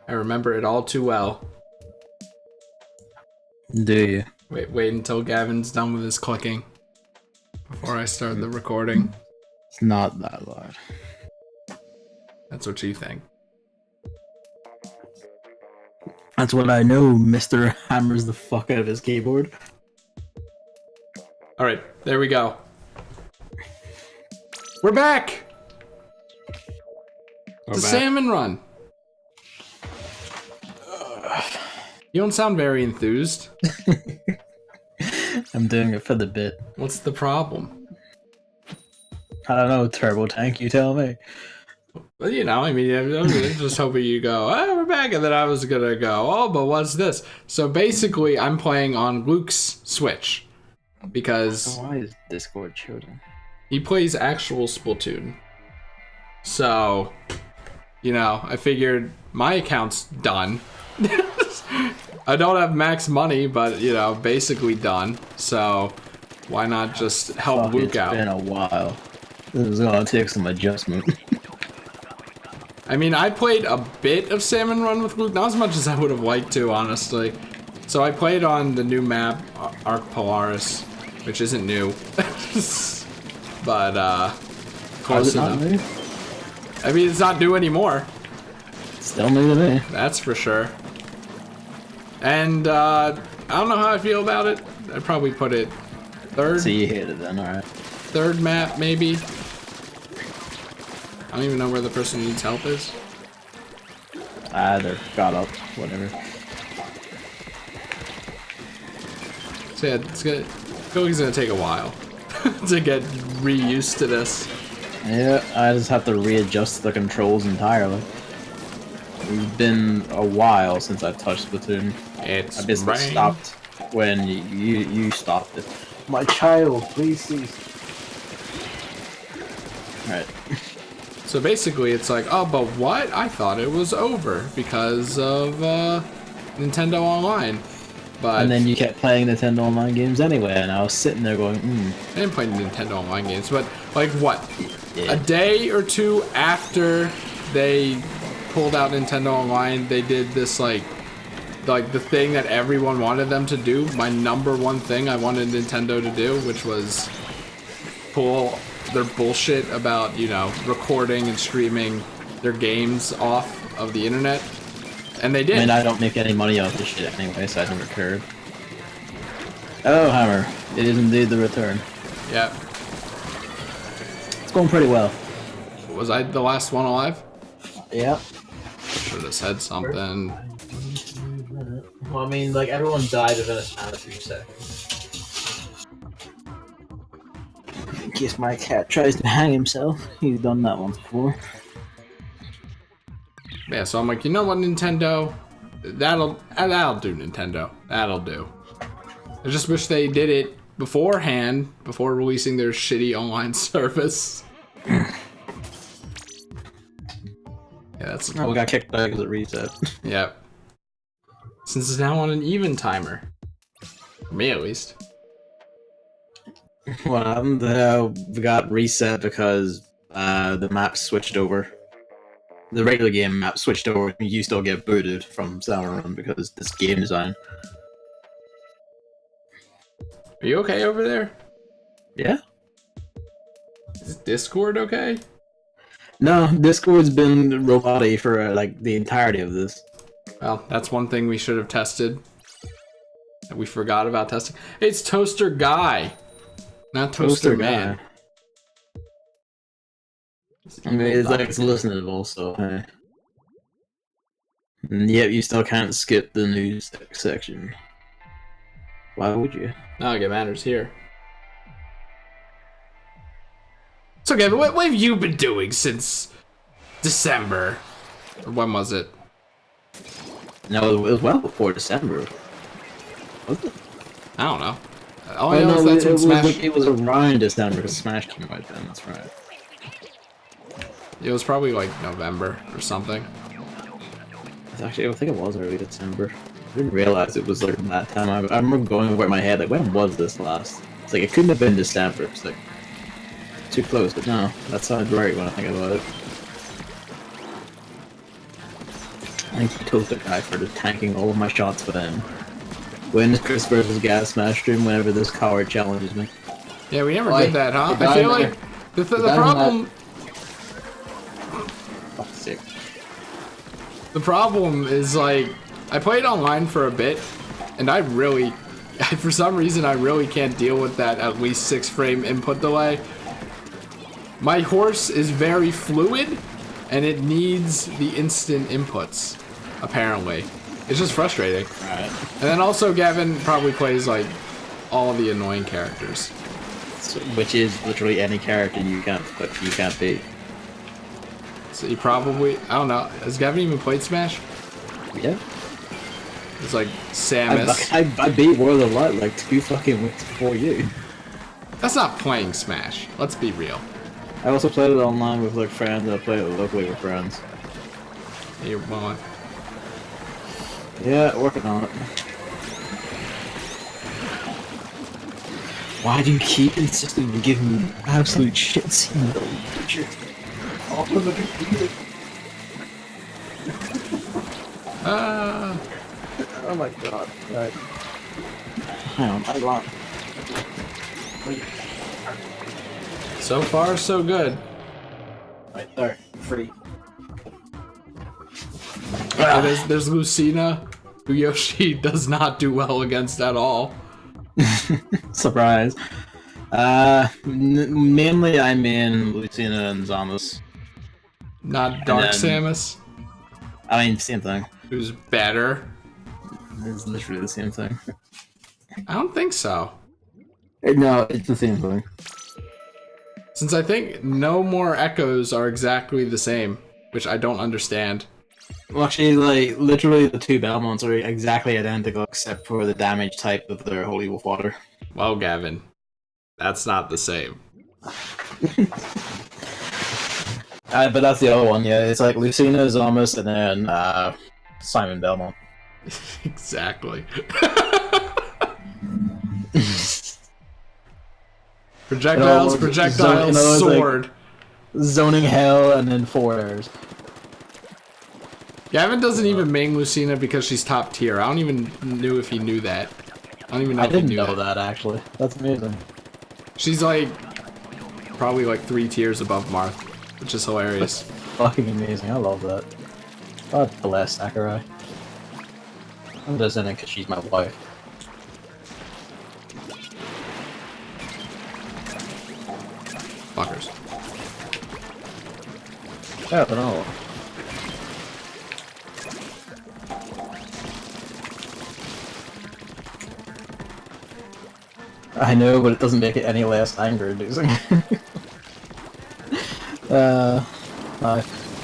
I remember it all too well. Do you? Wait until Gavin's done with his clicking before I start the recording. It's not that loud. That's what you think. That's what I know. Mr. hammers the fuck out of his keyboard. All right, there we go. We're back. It's a salmon run. You don't sound very enthused. I'm doing it for the bit. What's the problem? I don't know, Turbo Tank, you tell me. Well, you know, I mean, I was just hoping you go, oh, we're back, and then I was gonna go, oh, but what's this? So basically, I'm playing on Luke's Switch because Why is Discord shooting? he plays actual Splatoon. So, you know, I figured my account's done. I don't have max money, but, you know, basically done. So, why not just help Luke out? It's been a while. This is gonna take some adjustment. I mean, I played a bit of Salmon Run with Luke, not as much as I would have liked to, honestly. So I played on the new map, Arc Polaris, which isn't new. But, close enough. New? I mean, it's not new anymore. Still new to me. That's for sure. And, I don't know how I feel about it. I'd probably put it third. So you hate it then, alright. Third map, maybe. I don't even know where the person who needs help is. They're got up, whatever. So yeah, it's gonna, Cookie's gonna take a while to get reused to this. Yeah, I just have to readjust the controls entirely. It's been a while since I've touched Splatoon. It's I basically stopped when you stopped it. My child, please cease. Alright. So basically, it's like, oh, but what? I thought it was over because of Nintendo Online. But And then you kept playing Nintendo Online games anyway, and I was sitting there going, I didn't play Nintendo Online games, but like what? Yeah. A day or two after they pulled out Nintendo Online, they did this like the thing that everyone wanted them to do. My number one thing I wanted Nintendo to do, which was pull their bullshit about, you know, recording and streaming their games off of the internet. And they did. I mean, I don't make any money off this shit anyway, so I never cared. Oh, Hammer. It is indeed the return. Yeah. It's going pretty well. Was I the last one alive? Yeah. Should have said something. Well, I mean, like, everyone died within a span of 3 seconds. In case my cat tries to hang himself. He's done that once before. Yeah, so I'm like, you know what, Nintendo? That'll do, Nintendo. That'll do. I just wish they did it beforehand, before releasing their shitty online service. Yeah, that's... Oh, we got kicked back because it reset. Yep. Since it's now on an even timer. For me, at least. Well, we got reset because the map switched over. The regular game map switched over. You still get booted from Salmon because this game design. Are you okay over there? Yeah. Is Discord okay? No, Discord's been robotic for like the entirety of this. Well, that's one thing we should have tested. That we forgot about testing. It's Toaster Guy, not Toaster Man. I mean, it's like it's listenable, so hey. And yet you still can't skip the news section. Why would you? Not like it matters here. So, Gavin, what have you been doing since December? Or when was it? No, it was well before December. Was it? I don't know. All I know is that's when Smash... it was around December because Smash came out then, that's right. It was probably like November or something. Actually, I think it was early December. I didn't realize it was like that time. I remember going over in my head, like, when was this last? It's like, it couldn't have been December. It's like, too close, but no, that sounds right when I think about it. I think he told the guy for just tanking all of my shots for them. When Chris versus Gas Smash stream, whenever this coward challenges me. Yeah, we never Why? did that, huh? The I feel guy like the problem. Fuck's sake. The problem is, like, I played online for a bit, and I really, for some reason, I really can't deal with that at least 6 frame input delay. My horse is very fluid, and it needs the instant inputs, apparently. It's just frustrating. Right. And then also, Gavin probably plays, like, all the annoying characters. So, which is literally any character you can't beat. So he probably, I don't know, has Gavin even played Smash? Yeah. It's like Samus. I beat World of Light like 2 fucking weeks before you. That's not playing Smash. Let's be real. I also played it online with like friends. I played it locally with friends. You're on. Yeah, working on it. Why do you keep insisting on giving me absolute shit scene though, bitch? Oh my god. Right. Hang on, I lost. So far, so good. Right there, free. There's Lucina, who Yoshi does not do well against at all. Surprise. Mainly I'm in Lucina and Zamus. Not Dark then- Samus, I mean, same thing. who's better. It's literally the same thing. I don't think so. No, it's the same thing. Since I think no more echoes are exactly the same, which I don't understand. Well, actually, like, literally the 2 Belmonts are exactly identical except for the damage type of their Holy Wolf Water. Well, Gavin, that's not the same. But that's the other one, yeah. It's like Lucina, Zamus, and then Simon Belmont. Exactly. Projectiles, projectiles, sword. Like, zoning hell, and then 4 airs. Gavin doesn't even main Lucina because she's top tier. I don't even know if he knew that. I don't even know I if he didn't knew know that, actually. That's amazing. She's like, probably like 3 tiers above Marth, which is hilarious. That's fucking amazing. I love that. God bless Sakurai. I'm just in it because she's my wife. Fuckers. Yeah, but no. I know, but it doesn't make it any less anger-inducing.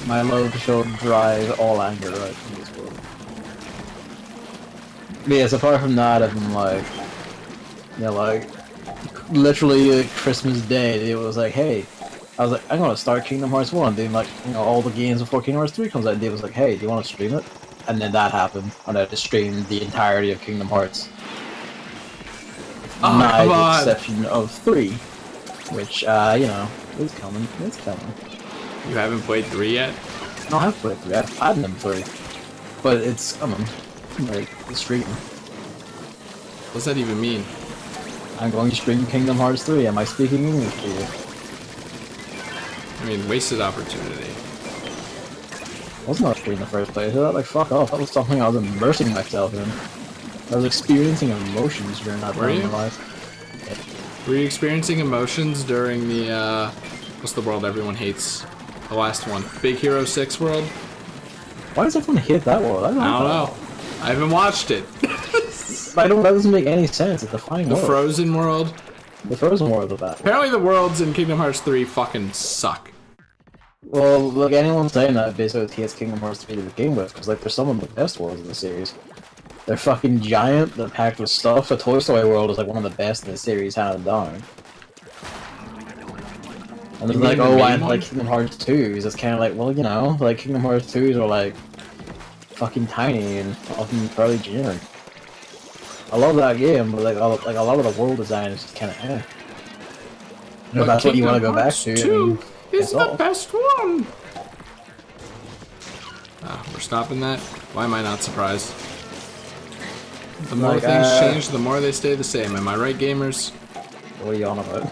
My love shall drive all anger right from this world. But yes, apart from that, I've been like, you know, like, literally Christmas Day, it was like, hey, I was like, I'm gonna start Kingdom Hearts 1, doing like, you know, all the games before Kingdom Hearts 3 comes out. Dave was like, hey, do you want to stream it? And then that happened, and I just streamed the entirety of Kingdom Hearts. Oh, My come on. exception of 3, which, you know, is coming. It's coming. You haven't played 3 yet? No, I have played 3. I've had them 3. But it's coming. Like, it's streaming. What's that even mean? I'm going to stream Kingdom Hearts 3. Am I speaking English to you? I mean, wasted opportunity. I wasn't on stream in the first place. I thought, like, fuck off. That was something I was immersing myself in. I was experiencing emotions during that time in my life. Were you experiencing emotions during the, what's the world everyone hates? The last one. Big Hero 6 world? Why does everyone hate that world? I don't know. I haven't watched it. That doesn't make any sense. It's a fine world. The Frozen world? The Frozen world of that. Apparently the worlds in Kingdom Hearts 3 fucking suck. Well, look, anyone saying that basically hates Kingdom Hearts 3 to begin with, because, like, they're some of the best worlds in the series. They're fucking giant, they're packed with stuff. The Toy Story world is, like, one of the best in the series, hands down. And it's like, oh, I like Kingdom Hearts 2s. It's kind of like, well, you know, like, Kingdom Hearts 2s are, like, fucking tiny and often fairly generic. I love that game, but, like a lot of the world design is just kind of eh. If that's what you want to go back to, 2 is the best one! We're stopping that. Why am I not surprised? The more Like, things change, the more they stay the same. Am I right, gamers? What are you on about?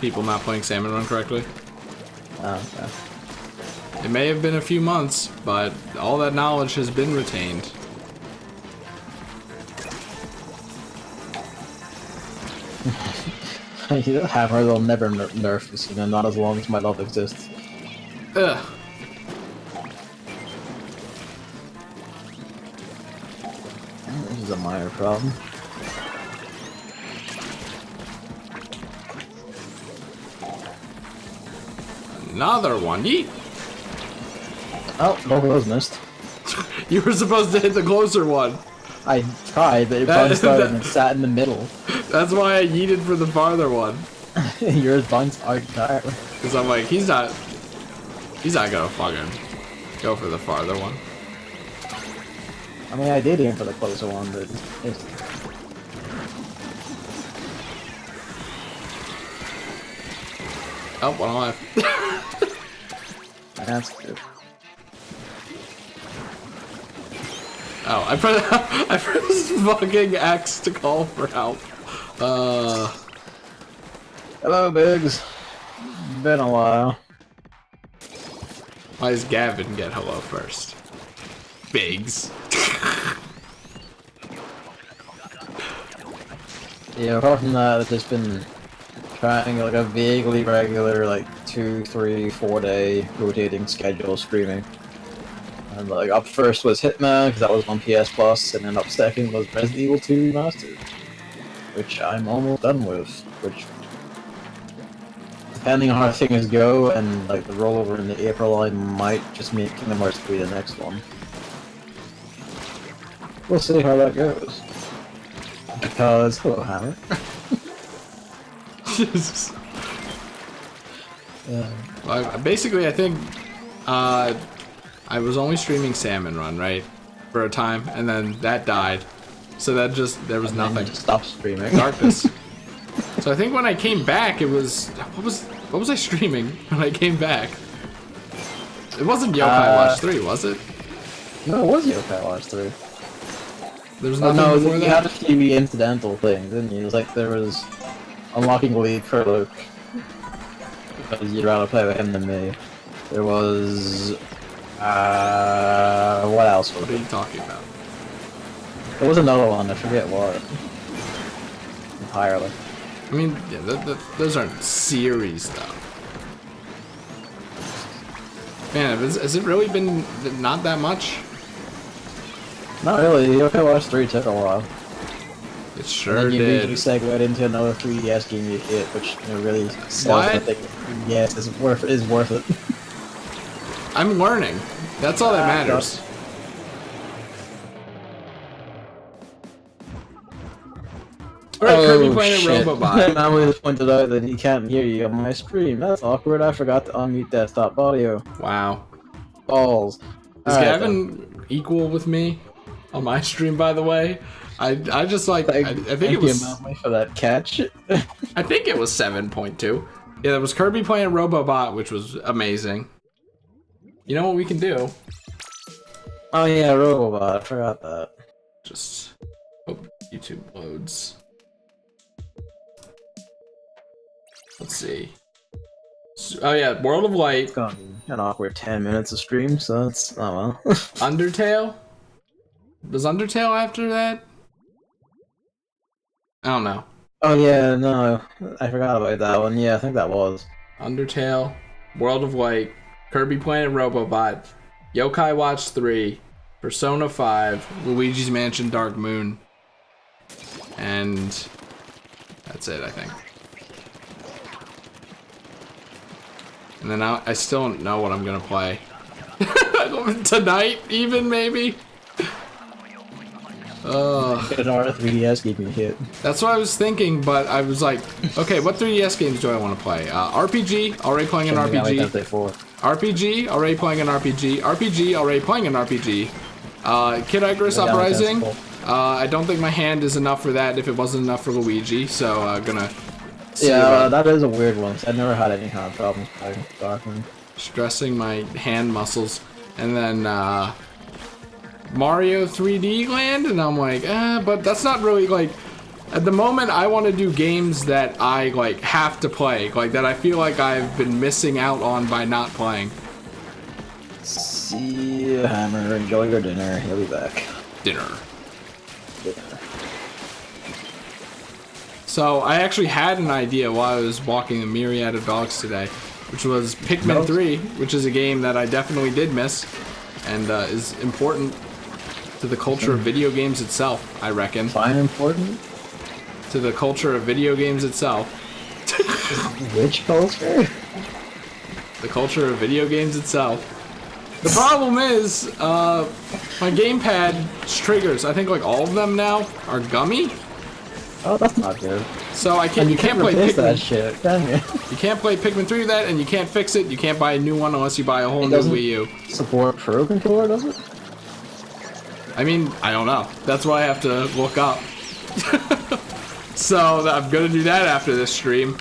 People not playing Salmon Run correctly. Oh, okay. It may have been a few months, but all that knowledge has been retained. You Hammer, they'll never nerf this, not as long as my love exists. Ugh. This is a minor problem. Another one. Yeet. Oh, both of those missed. You were supposed to hit the closer one. I tried, but it bounced out and it sat in the middle. That's why I yeeted for the farther one. Yours bounced out entirely. Because I'm like, he's not gonna fucking go for the farther one. I mean, I did aim for the closer one, but it's... Oh, one alive. That's good. Oh, I pressed fucking X to call for help. Hello, Biggs. Been a while. Why does Gavin get hello first? Biggs. Yeah, apart from that, I've just been trying like a vaguely regular, like 2, 3, 4 day rotating schedule of streaming. And like up first was Hitman, because that was on PS Plus, and then up second was Resident Evil 2 Remastered, which I'm almost done with. Which, depending on how things go and like the rollover in the April, I might just make Kingdom Hearts 3 the next one. We'll see how that goes. Because hello, Hammer. Jesus. Yeah. Basically, I think I was only streaming Salmon Run, right, for a time, and then that died. So that just there was nothing. Stop streaming. Darkness. So I think when I came back, it was what was I streaming when I came back? It wasn't Yokai Watch 3, was it? No, it was Yokai Watch 3. There was Oh, nothing no, before you that. had a few incidental things, didn't you? It was like there was unlocking League for Luke, because you'd rather play with him than me. There was what else was What are it? you talking about? There was another one, I forget what. Entirely. I mean, yeah, those aren't series though. Man, has it really been not that much? Not really, Yokai Watch 3 took a while. It sure And then you did. immediately segued into another 3DS game you hit, which really sells What? the thing. Yes, is worth it. I'm learning. That's all that matters. Alright, Kirby playing a Robobot. Emily has pointed out that he can't hear you on my stream. That's awkward. I forgot to unmute desktop audio. Wow. Balls. Is Alright, Gavin equal with me on my stream, by the way? I just like I think Thank it was you, Emily, for that catch. I think it was 7.2. Yeah, there was Kirby playing Robobot, which was amazing. You know what we can do? Oh yeah, Robobot. I forgot that. Just hope YouTube loads. Let's see. Oh yeah, World of Light, It's gonna be an awkward 10 minutes of stream, so that's oh well. Undertale. Was Undertale after that? I don't know. Oh yeah, no, I forgot about that one. Yeah, I think that was. Undertale, World of Light, Kirby Planet Robobot, Yokai Watch 3, Persona 5, Luigi's Mansion Dark Moon, and that's it, I think. And then I still don't know what I'm gonna play. Tonight, even, maybe? An R3DS gave me a hit. That's what I was thinking, but I was like, okay, what 3DS games do I want to play? RPG, already playing an RPG. RPG, already playing an RPG. RPG, already playing an RPG. Kid Icarus Uprising. I don't think my hand is enough for that if it wasn't enough for Luigi, so I'm gonna see that is a weird one. I've never had any kind of problems playing Darkman. stressing my hand muscles. and then Mario 3D Land, and I'm like, but that's not really like. At the moment, I want to do games that I like have to play, like that I feel like I've been missing out on by not playing. See you, Hammer. Enjoy your dinner. He'll be back. Dinner. So I actually had an idea while I was walking the myriad of dogs today, which was Pikmin 3, which is a game that I definitely did miss, and is important to the culture of video games itself, I reckon. Fine, important? To the culture of video games itself. Which culture? The culture of video games itself. The problem is, my gamepad triggers, I think like all of them now, are gummy. Oh, that's not good. So I can't. And you can't play Pikmin. Pikmin. That shit, can you? You can't play Pikmin 3 with that, and you can't fix it. You can't buy a new one unless you buy a whole new Wii U. Support Pro Controller, does it? I mean, I don't know. That's what I have to look up. So I'm gonna do that after this stream.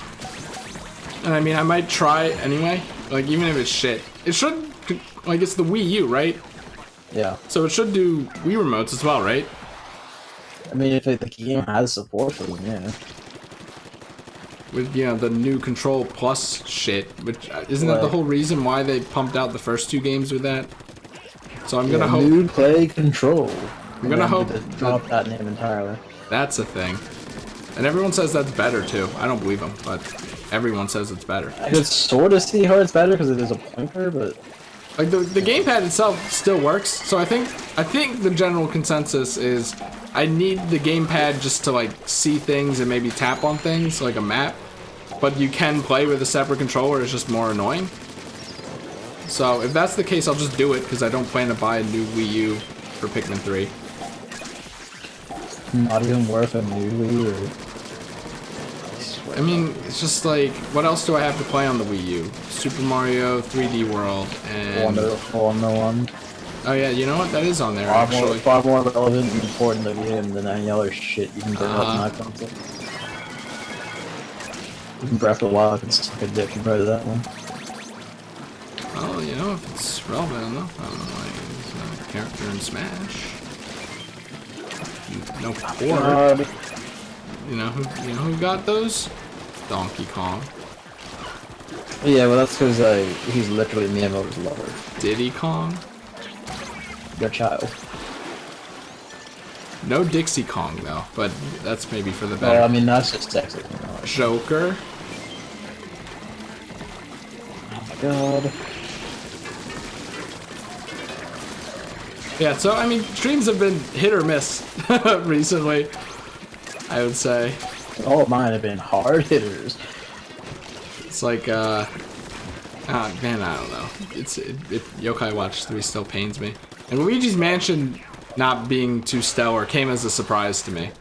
And I mean, I might try anyway. Like, even if it's shit, it should. Like, it's the Wii U, right? Yeah. So it should do Wii remotes as well, right? I mean, if the game has support for them, yeah. With, you know, the new Control Plus shit, which isn't that the whole reason why they pumped out the first 2 games with that? So I'm gonna hope. New Play Control. I'm gonna hope to drop that name entirely. That's a thing. And everyone says that's better too. I don't believe them, but everyone says it's better. I could sort of see how it's better because it is a pointer, but like the gamepad itself still works. So I think the general consensus is I need the gamepad just to like see things and maybe tap on things like a map. But you can play with a separate controller. It's just more annoying. So if that's the case, I'll just do it because I don't plan to buy a new Wii U for Pikmin 3. not even worth a new Wii U. I mean, it's just like, what else do I have to play on the Wii U? Super Mario 3D World and... Formula 1. Oh yeah, you know what? That is on there, actually. Far more relevant and important to the game than any other shit you can bring up in that console. Even Breath of the Wild can suck a dick compared to that one. Well, you know, if it's relevant enough, I don't know, like, it's a character in Smash. No port. You know who got those? Donkey Kong. Yeah, well that's because he's literally Miyamoto's lover. Diddy Kong. Your child. No Dixie Kong though, but that's maybe for the better. Well, I mean that's just sexy. You know, Joker. oh my god. Yeah, so I mean, streams have been hit or miss recently, I would say. All of mine have been hard hitters. It's like, man, I don't know. Yokai Watch 3 still pains me. And Luigi's Mansion not being too stellar came as a surprise to me.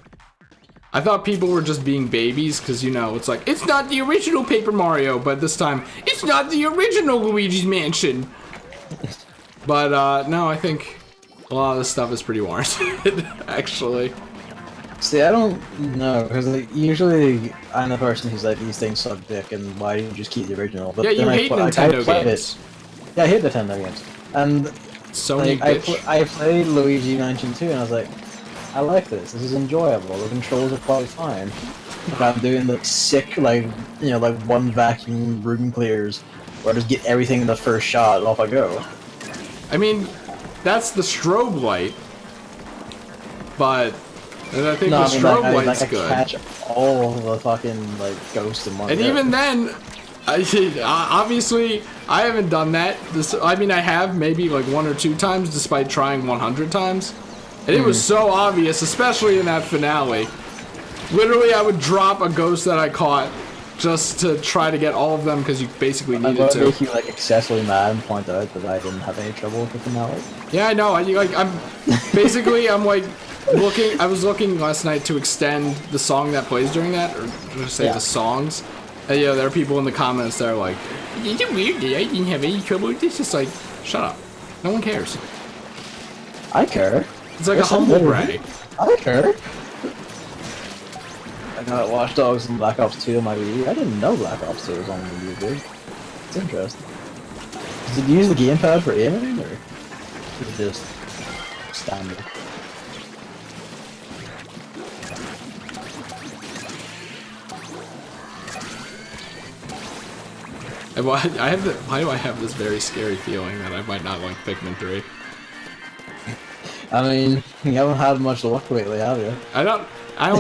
I thought people were just being babies, because, you know, it's like, it's not the original Paper Mario, but this time, it's not the original Luigi's Mansion. But, no, I think a lot of this stuff is pretty warranted, actually. See, I don't know, because like, usually I'm the person who's like, these things suck dick, and why do you just keep the original? But yeah, you hate Nintendo games. Yeah, I hate Nintendo games. And Sony like, bitch. I played Luigi Mansion 2, and I was like, I like this. This is enjoyable. The controls are quite fine. Like, I'm doing the sick, like, you know, like one vacuum room clears, where I just get everything in the first shot, and off I go. I mean, that's the strobe light, but and I think the strobe light's like, good. I catch all the fucking like ghosts in one. And even then, obviously, I haven't done that. I mean, I have maybe like 1 or 2 times, despite trying 100 times. And it was so obvious, especially in that finale. Literally, I would drop a ghost that I caught just to try to get all of them because you basically needed to. I'm going to make you like excessively mad and point out that I didn't have any trouble with the finale. Yeah, I know. I'm like looking. I was looking last night to extend the song that plays during that, or just say the songs. And yeah, there are people in the comments that are like, "It's a weird day. I didn't have any trouble with this." Just like, shut up. No one cares. I care. It's like a humble brag. I care. I got Watch Dogs and Black Ops 2 on my Wii U. I didn't know Black Ops 2 was on the Wii U, dude. It's interesting. Did you use the gamepad for aiming, or? It's just standard. And why do I have this very scary feeling that I might not like Pikmin 3? I mean, you haven't had much luck lately, have you? I don't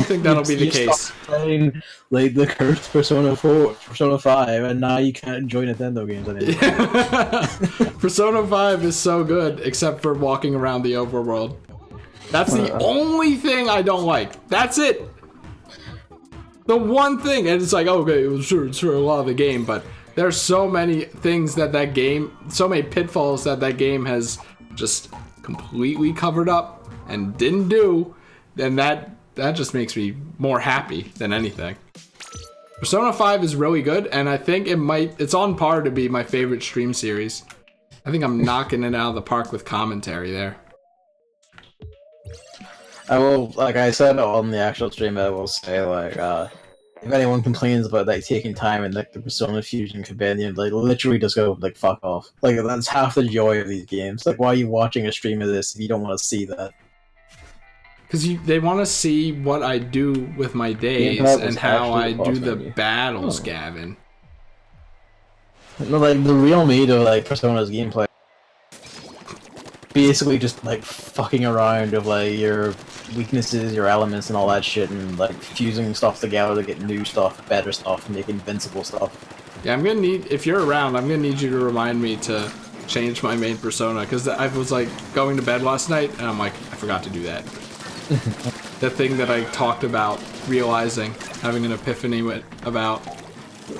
think that'll be the You case. stopped playing like the cursed Persona 4, Persona 5, and now you can't enjoy Nintendo games anymore. Persona 5 is so good, except for walking around the overworld. That's the only thing I don't like. That's it. The one thing, and it's like, okay, it's for a lot of the game, but there's so many things that game, so many pitfalls that game has just completely covered up and didn't do, then that just makes me more happy than anything. Persona 5 is really good, and I think it's on par to be my favorite stream series. I think I'm knocking it out of the park with commentary there. I will, like I said on the actual stream, I will say, like, if anyone complains about, like, taking time in, like, the Persona Fusion Companion, like, literally just go, like, fuck off. Like, that's half the joy of these games. Like, why are you watching a stream of this if you don't want to see that? Because they want to see what I do with my days and how I do the battles, Gavin. No, like, the real meat of, like, Persona's gameplay basically just, like, fucking around with, like, your weaknesses, your elements, and all that shit, and, like, fusing stuff together to get new stuff, better stuff, and make invincible stuff. Yeah, if you're around, I'm gonna need you to remind me to change my main persona, because I was, like, going to bed last night, and I'm like, I forgot to do that. The thing that I talked about realizing, having an epiphany about.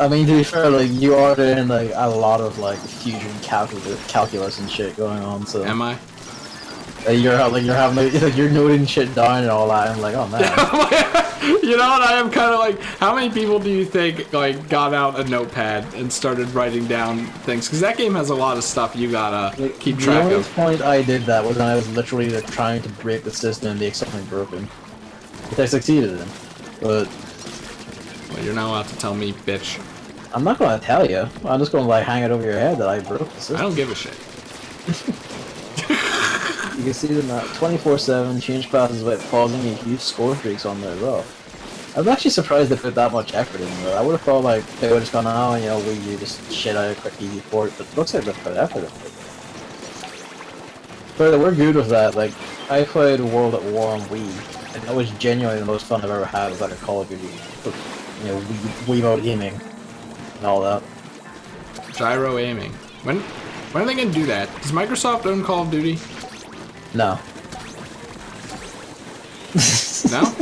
I mean, to be fair, like, you are doing, like, a lot of, like, fusion calculus and shit going on, so... Am I? You're noting shit down and all that, and I'm like, oh man. You know what, I am kind of like, how many people do you think, like, got out a notepad and started writing down things? Because that game has a lot of stuff you gotta keep track of. The only point I did that was when I was literally, like, trying to break the system and make something broken. Which I succeeded in. But... Well, you're not allowed to tell me, bitch. I'm not gonna tell you. I'm just gonna, like, hang it over your head that I broke the system. I don't give a shit. You can see them 24/7, change classes without pausing, and huge score streaks on there as well. I was actually surprised they put that much effort in there. I would have thought, like, they would have just gone, oh, you know, you just shit out a quick easy port, but it looks like they put effort in it. But we're good with that. Like, I played World at War on Wii, and that was genuinely the most fun I've ever had with, like, a Call of Duty. You know, Wiimote aiming and all that. Gyro aiming. When are they gonna do that? Does Microsoft own Call of Duty? No. No?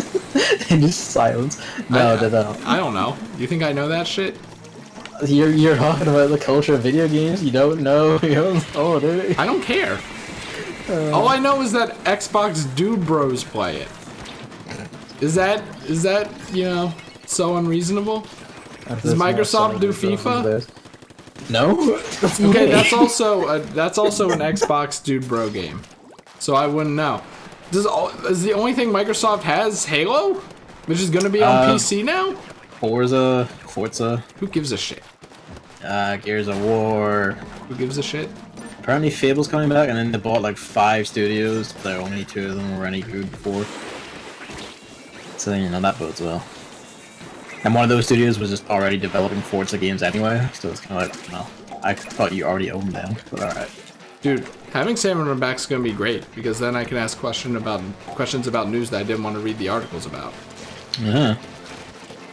Just silence. No, they don't. I don't know. You think I know that shit? You're talking about the culture of video games? You don't know? You don't know, do you? I don't care. All I know is that Xbox Dude Bros play it. Is that, you know, so unreasonable? Does Microsoft do FIFA? No. Okay, that's also an Xbox Dude Bro game. So I wouldn't know. Is the only thing Microsoft has Halo? Which is gonna be on PC now? Forza. Who gives a shit? Gears of War. Who gives a shit? Apparently Fable's coming back, and then they bought like 5 studios, but only 2 of them were any good before. So, you know, that bodes well. And one of those studios was just already developing Forza games anyway, so it's kind of like, well, I thought you already owned them, but alright. Dude, having Salmon back is gonna be great, because then I can ask questions about news that I didn't want to read the articles about. Yeah.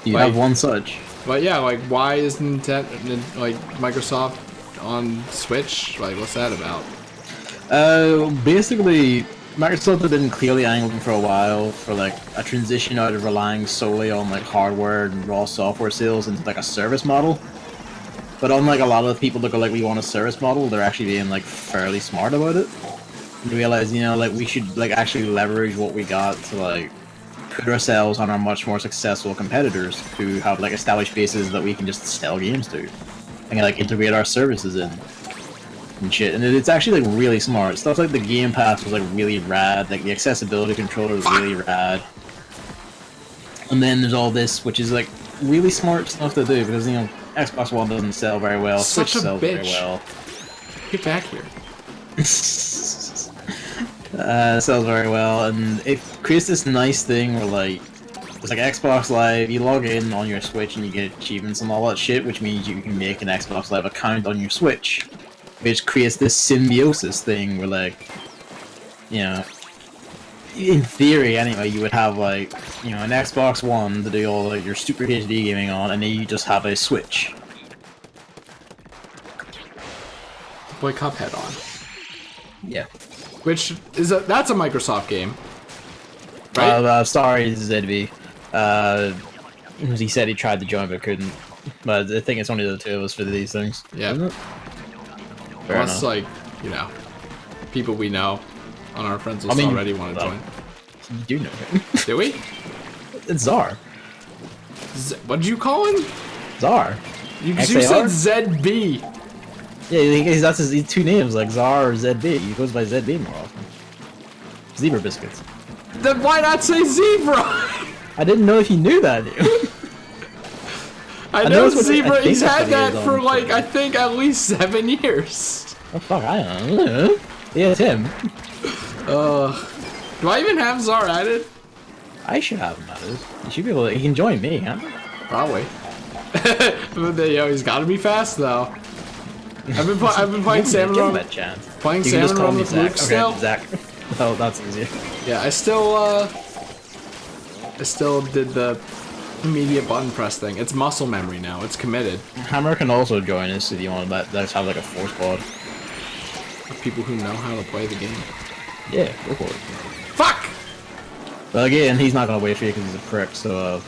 You have one such. But yeah, like, why is Microsoft on Switch? Like, what's that about? Basically, Microsoft had been clearly angling for a while for like a transition out of relying solely on like hardware and raw software sales into like a service model. But unlike a lot of the people that go like, we want a service model, they're actually being like fairly smart about it. And realize, you know, like we should like actually leverage what we got to like put ourselves on our much more successful competitors who have like established bases that we can just sell games to. And like integrate our services in. And shit, and it's actually like really smart. Stuff like the Game Pass was like really rad, like the accessibility controller was really rad. And then there's all this, which is like really smart stuff to do because, you know, Xbox One doesn't sell very well, Switch sells very well. Get back here. Sells very well, and it creates this nice thing where like it's like Xbox Live. You log in on your Switch and you get achievements and all that shit, which means you can make an Xbox Live account on your Switch, which creates this symbiosis thing where like, you know, in theory anyway, you would have like, you know, an Xbox One to do all like your super HD gaming on, and then you just have a Switch. Boy, Cuphead on. Yeah. Which is that's a Microsoft game, right? Sorry, ZB. He said he tried to join but couldn't. But I think it's only the two of us for these things. Yeah. Isn't it? Unless, like, you know, people we know on our friends list already want to join. You do know him. Do we? It's Czar. What did you call him? Czar. You said ZB. Yeah, that's his two names, like Czar or ZB. He goes by ZB more often. Zebra biscuits. Then why not say zebra? I didn't know if you knew that, dude. I know zebra. He's had that for like I think at least 7 years. Oh fuck, I don't know. Yeah, it's him. Do I even have Czar added? I should have him added. You should be able to. He can join me, huh? Probably. But, yo, he's got to be fast though. I've been playing Salmon Run. That chance. Playing Salmon Run with Luke still. Okay, Zach. Oh, that's easier. Yeah, I still did the immediate button press thing. It's muscle memory now. It's committed. Hammer can also join us if you want to. Let's have like a 4-squad. People who know how to play the game. Yeah, go for it. Fuck! But again, he's not gonna wait for you because he's a prick. So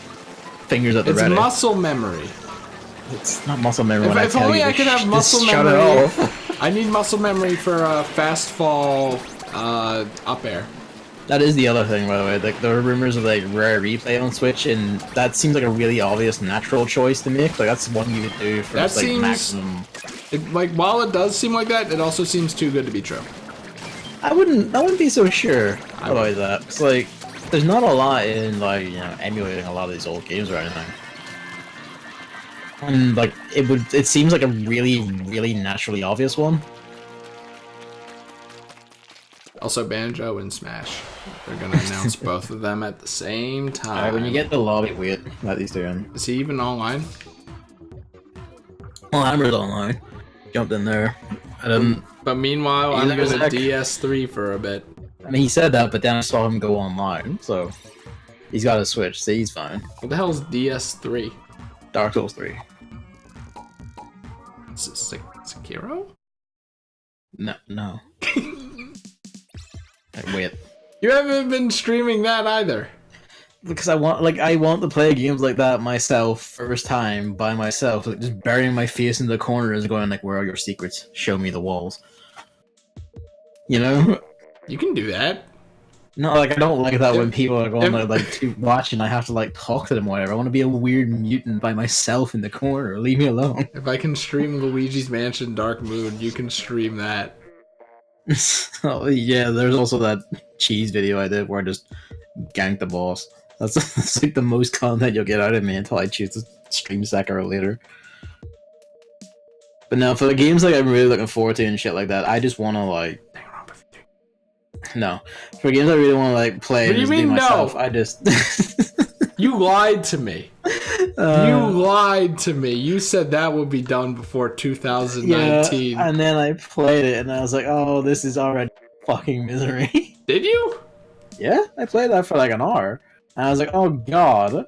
fingers at the ready. It's muscle memory. It's not muscle memory. If only I could have muscle memory. Shut it off. I need muscle memory for fast fall up air. That is the other thing, by the way. Like there are rumors of like rare replay on Switch, and that seems like a really obvious natural choice to make. Like that's one you would do for that like maximum. Like while it does seem like that, it also seems too good to be true. I wouldn't be so sure about that. It's like there's not a lot in like, you know, emulating a lot of these old games or anything. And like it seems like a really naturally obvious one. Also Banjo and Smash. They're gonna announce both of them at the same time. Alright, when you get the lobby, wait, let these two in. Is he even online? Well, Hammer's online. Jumped in there. I didn't. But meanwhile, I'm gonna DS3 for a bit. I mean, he said that, but then I saw him go online, so he's got a Switch, so he's fine. What the hell is DS3? Dark Souls 3. Sekiro? No. Wait. You haven't been streaming that either. Because I want to play games like that myself, first time, by myself, like just burying my face in the corners and going like, where are your secrets? Show me the walls. You know? You can do that. No, like, I don't like that when people are going like to watch and I have to like talk to them or whatever. I want to be a weird mutant by myself in the corner. Leave me alone. If I can stream Luigi's Mansion Dark Moon, you can stream that. Oh, yeah, there's also that cheese video I did where I just ganked the boss. That's like the most content you'll get out of me until I choose to stream Sekiro later. But no, for the games like I'm really looking forward to and shit like that, I just want to like... No. For games I really want to like play and just do myself, I just... You lied to me. You lied to me. You said that would be done before 2019. Yeah, and then I played it and I was like, oh, this is already fucking misery. Did you? Yeah, I played that for like an hour. And I was like, oh god.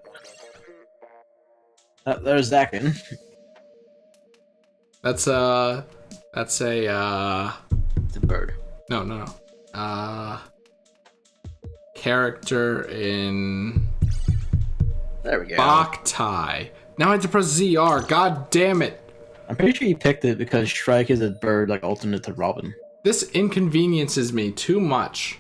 There's Zakin. That's a It's a bird. No. Character in... There we go. Boktai. Now I have to press ZR. God damn it. I'm pretty sure you picked it because Shrike is a bird like alternate to Robin. This inconveniences me too much.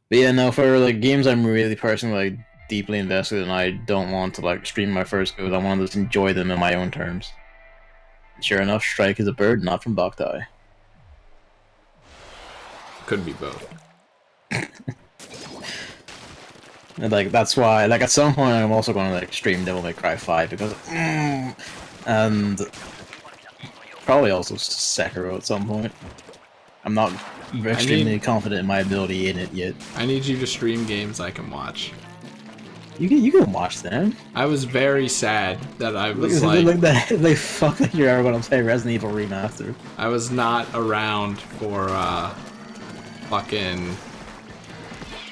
But yeah, no, for like games I'm really personally like deeply invested in, I don't want to like stream my first goes. I want to just enjoy them in my own terms. Sure enough, Shrike is a bird, not from Boktai. Could be both. And like that's why, like at some point, I'm also going to like stream Devil May Cry 5 because, and Probably also Sekiro at some point. I'm not extremely confident in my ability in it yet. I need you to stream games I can watch. You can watch them. I was very sad that I was they fuck like you're ever gonna play Resident Evil Remastered. I was not around for fucking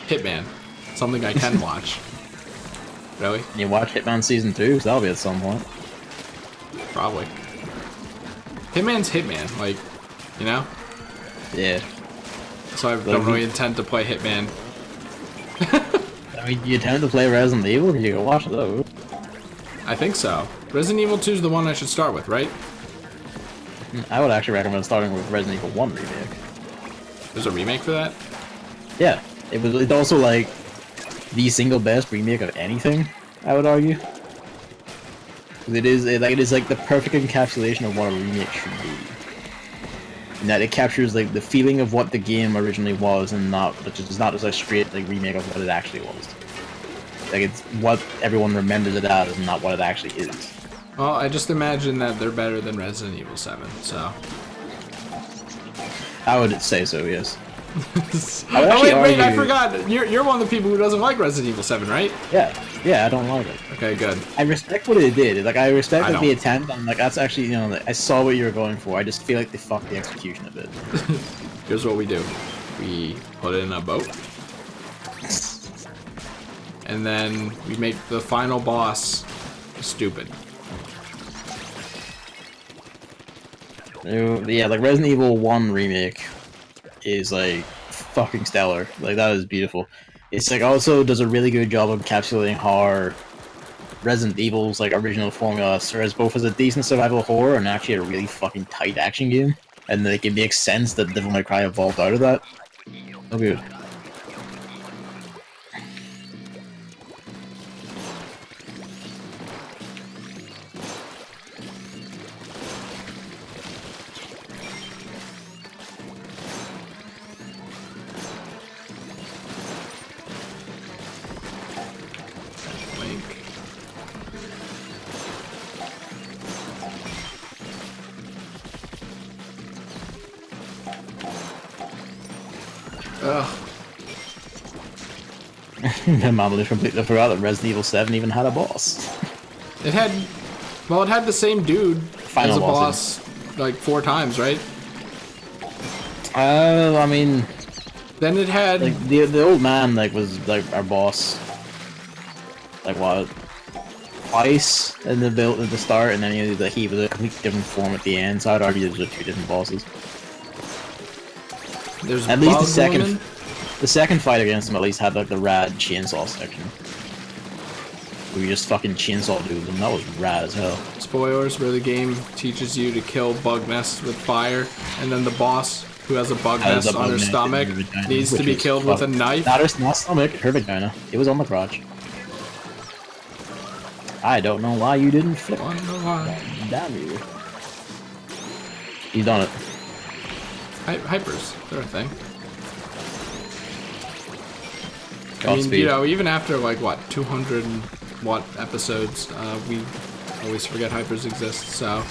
Hitman. Something I can watch. Really? Can you watch Hitman Season 2? Because that'll be at some point. Probably. Hitman's Hitman, like, you know? Yeah. So I don't really intend to play Hitman. I mean, you tend to play Resident Evil, you can watch those. I think so. Resident Evil 2 is the one I should start with, right? I would actually recommend starting with Resident Evil 1 remake. There's a remake for that? Yeah. It's also like the single best remake of anything, I would argue. It is like the perfect encapsulation of what a remake should be. And that it captures like the feeling of what the game originally was, and it's not just a straight like remake of what it actually was. Like it's what everyone remembers it as, and not what it actually is. Well, I just imagine that they're better than Resident Evil 7, so. I would say so, yes. Oh wait, I forgot. You're one of the people who doesn't like Resident Evil 7, right? Yeah, I don't like it. Okay, good. I respect what it did. Like I respect the attempt. I'm like, that's actually, you know, like, I saw what you were going for. I just feel like they fucked the execution a bit. Here's what we do: we put it in a boat, and then we make the final boss stupid. Yeah, like Resident Evil 1 remake is like fucking stellar. Like that is beautiful. It's like also does a really good job of encapsulating how Resident Evil's like original formula serves both as a decent survival horror and actually a really fucking tight action game. And like it makes sense that Devil May Cry evolved out of that. So good. Ugh. My mom completely forgot that Resident Evil 7 even had a boss. It had the same dude Final as a boss like 4 times, right? I mean, then it had like the old man like was like our boss. Like what? Twice in the build at the start, and then he was a completely different form at the end. So I'd argue those are 2 different bosses. There's at least the second fight against him at least had like the rad chainsaw section. We just fucking chainsaw dudes, and that was rad as hell. Spoilers, where the game teaches you to kill bug nests with fire, and then the boss, who has a bug nest on her stomach, needs to be killed with a knife. Not stomach, her vagina. It was on the crotch. I don't know why you didn't flip. Damn you. He's done it. Hypers, they're a thing. I mean, you know, even after like what 200 and what episodes, we always forget hypers exist. So.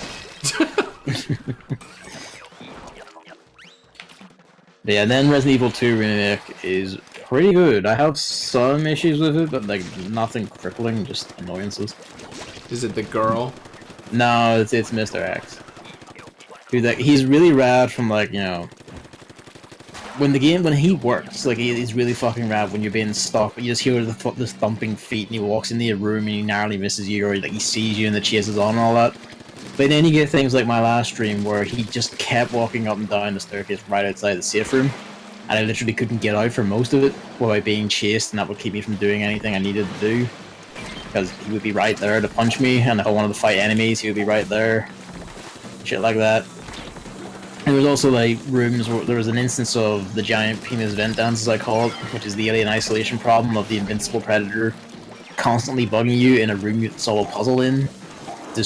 Yeah, and then Resident Evil 2 remake is pretty good. I have some issues with it, but like nothing crippling, just annoyances. Is it the girl? No, it's Mr. X. Dude, like, he's really rad from like, you know, when he works, like he's really fucking rad when you're being stuck, but you just hear the thumping feet and he walks into your room and he narrowly misses you, or like he sees you and the chase is on and all that. But then you get things like my last stream where he just kept walking up and down the staircase right outside the safe room, and I literally couldn't get out for most of it without being chased, and that would keep me from doing anything I needed to do. Because he would be right there to punch me, and if I wanted to fight enemies, he would be right there. Shit like that. There was also like rooms where there was an instance of the giant penis vent dance, as I call it, which is the alien isolation problem of the invincible predator constantly bugging you in a room you solve a puzzle in.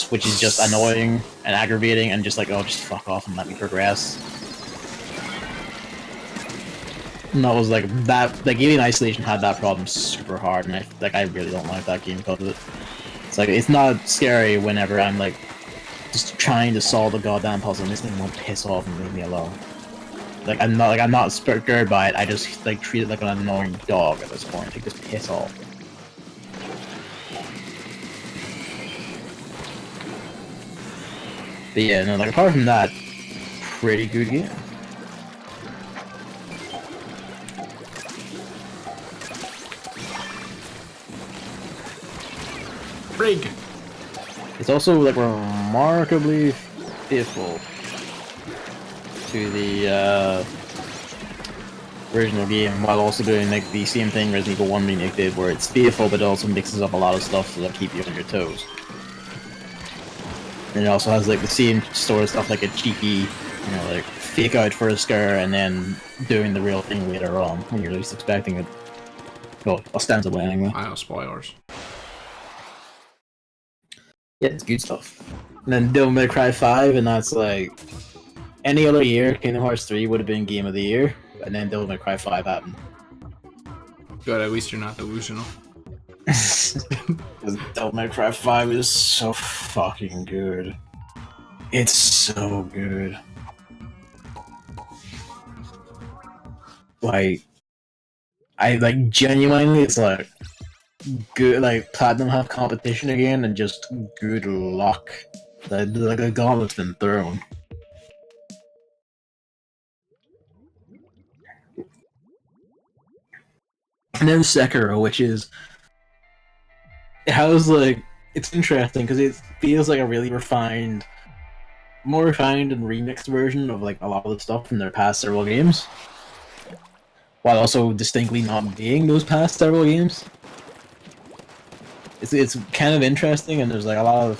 Which is just annoying and aggravating, and just like, oh, just fuck off and let me progress. And that was like that. Like Alien Isolation had that problem super hard, and I really don't like that game because of it. It's like it's not scary whenever I'm like just trying to solve the goddamn puzzle, and this thing won't piss off and leave me alone. Like I'm not scared by it. I just like treat it like an annoying dog at this point. Like just piss off. But yeah, no, like apart from that, pretty good game. Brig. It's also like remarkably faithful to the original game, while also doing like the same thing Resident Evil 1 remake did, where it's faithful but it also mixes up a lot of stuff to like keep you on your toes. And it also has like the same sort of stuff, like a cheeky, you know, like fake out for a scare and then doing the real thing later on when you're least expecting it. Well, ostensibly anyway. I know, spoilers. Yeah, it's good stuff. And then Devil May Cry 5, and that's like any other year, Kingdom Hearts 3 would have been Game of the Year, and then Devil May Cry 5 happened. Good, at least you're not delusional. Devil May Cry 5 is so fucking good. It's so good. Like, I like genuinely, it's like good. Like Platinum have competition again, and just good luck. Like a gauntlet's been thrown. And then Sekiro, which is it has like it's interesting because it feels like a really refined, more refined and remixed version of like a lot of the stuff from their past several games, while also distinctly not being those past several games. It's kind of interesting, and there's like a lot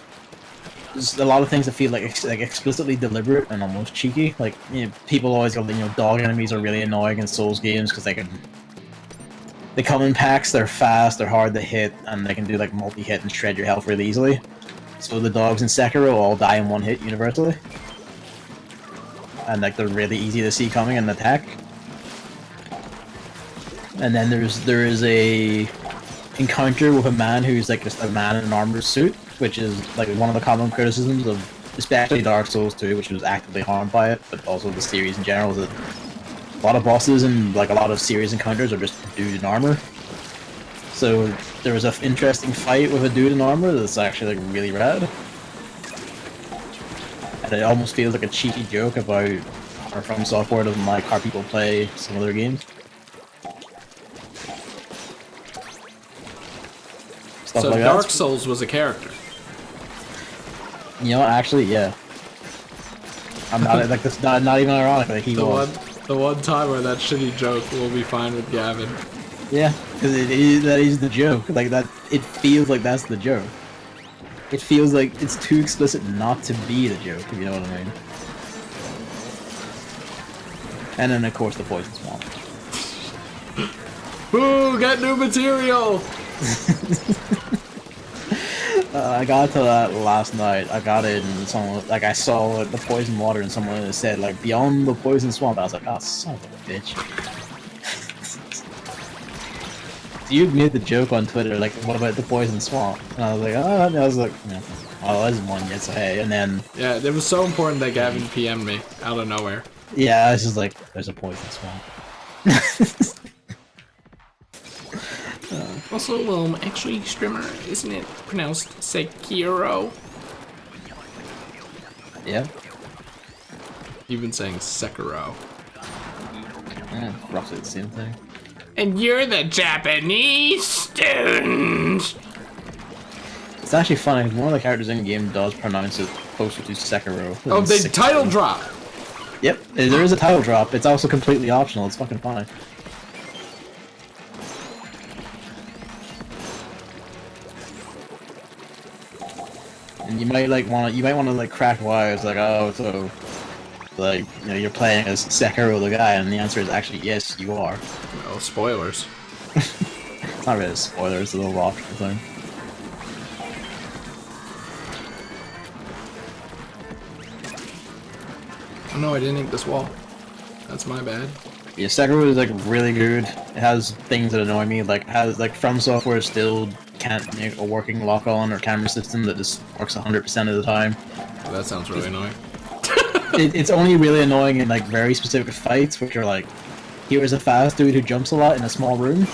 of things that feel like explicitly deliberate and almost cheeky. Like, you know, people always go, you know, dog enemies are really annoying in Souls games because they come in packs, they're fast, they're hard to hit, and they can do like multi-hit and shred your health really easily. So the dogs in Sekiro all die in one hit universally, and like they're really easy to see coming and attack. And then there is a encounter with a man who's like just a man in an armored suit, which is like one of the common criticisms of especially Dark Souls 2, which was actively harmed by it, but also the series in general, is that a lot of bosses and like a lot of series encounters are just dude in armor. So there was an interesting fight with a dude in armor that's actually like really rad. And it almost feels like a cheeky joke about how From Software doesn't like how people play some of their games. So like Dark Souls was a character. You know, actually, yeah. I'm not like this. Not even ironic. Like he was. The one time where that shitty joke will be fine with Gavin. Yeah, because that is the joke. Like that, it feels like that's the joke. It feels like it's too explicit not to be the joke. If you know what I mean. And then of course the Poison Swamp. Ooh, get new material! I got to that last night. I got it, and someone like I saw like, the poison water, and someone had said like beyond the poison swamp. I was like, oh, son of a bitch. You made the joke on Twitter, like, what about the poison swamp? And I was like, oh, and I was like, yeah, well, there's one yet, so hey, and then yeah, it was so important that Gavin PM'd me out of nowhere. yeah, I was just like, there's a poison swamp. Also, actually, Strimmer, isn't it pronounced Sekiro? Yeah. You've been saying Sekiro. Yeah, roughly the same thing. And you're the Japanese student! It's actually funny, one of the characters in game does pronounce it closer to Sekiro. Oh, the title drop! Yep, there is a title drop. It's also completely optional. It's fucking funny. And you might like want to like crack wires like, oh, so like, you know, you're playing as Sekiro the guy, and the answer is actually yes, you are. Well, spoilers. It's not really a spoiler, it's a little optional thing. Oh no, I didn't ink this wall. That's my bad. Yeah, Sekiro is like really good. It has things that annoy me, like has like From Software still can't make a working lock-on or camera system that just works 100% of the time. Oh, that sounds really annoying. It's only really annoying in like very specific fights, which are like, here is a fast dude who jumps a lot in a small room,